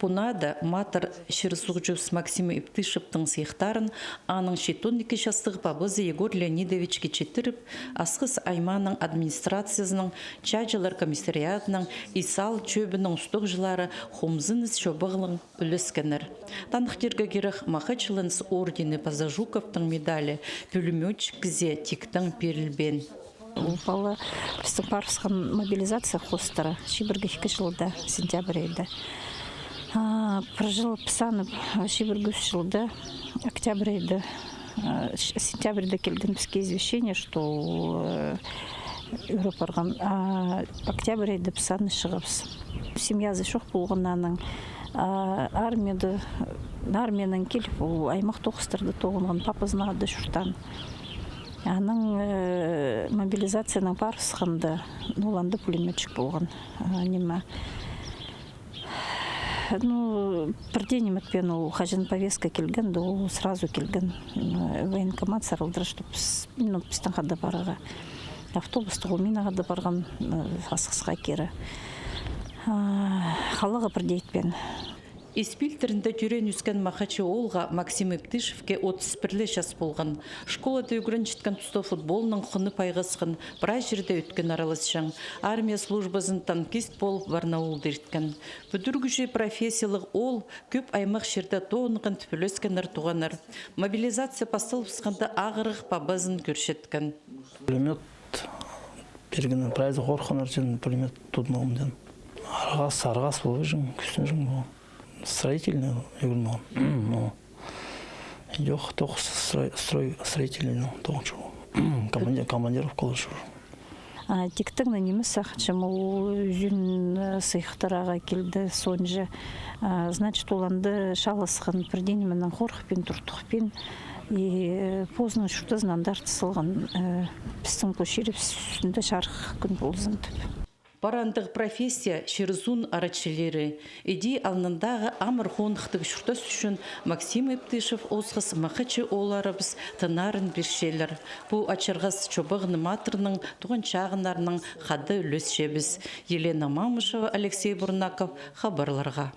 Пунада матыр Ширсугжус Максим Иптышевтың сыйықтарын аның шетонники шастығы бабызы Егор Леонидович кечеттіріп, асқыс айманың администрациясының, чайжылар комиссариатының, исал чөбінің ұстық жылары хомзыныз шобығылың үліскенір. Танықтерге керіқ Махачылынс ордені Пазажуковтың медалі пулеметчик кізе тиктің перілбен. Упала Парсхан мобилизация хостера. Шибіргі 2 жылда, сентябрь еді. Прожил писанып Шибіргі 3 жылда, октябрь еді. Сентябрьда келген бізге извещение, что Европарған. Октябрь еді писаны шығыбыз. Семьязы шоқ болғанның армияның келіп, аймақ тоқыстырды тоғынған папызына ады шұртан. Аның мобилизацияның парысқанды, оланды пулеметчик болған. Бірден еметпен ол қажын повестка келген, ол сразу келген. Военкомат сарылдыры, что біздің қады бараға. Автобусты олмен ағады барған асқысқа кері. Қалаға бірдейтпен. Испилтерінде жүрен үскен Махачы олға Максим Иптышевке 31 жас болған. Школада үгірін жеткен тұста футболының құны пайғысқын, бірай жерде өткен аралысшың. Армия службасын танкист болып Барнаул дерткен. Бүдіргіші профессиялық ол көп аймақ жерде тоғынған түпілескенер туғаныр. Мобилизация бастылып сықанды ағырық бабазын көршеткен. Пулемет бергені прайзы қорқанар жен пулемет тұдмауымден. Арғас болу жын, күсін жын болу. Строительный, я говорю, ну, идёт только строительный, тоже командиров колышу. Тиктің немес сақчым, ол жүн сыйықтыраға келді сонжы. Значит, оланды шалысқан бірденеменің қорқпен, тұртықпен. И поздно шұрты знандар тысылған пістің көшері үстінде шарық күн болзынды. Барандық профессия Ширзун арачылері. Иди алнындағы амыр қонықтық шұртас үшін Максим Иптышев осқыс Махачы оларыбыз тынарын бершелер. Бұл ачырғас чобығыны матырының туған чағынарының қады үлес жебіз. Елена Мамышева, Алексей Бурнаков, хабарларға.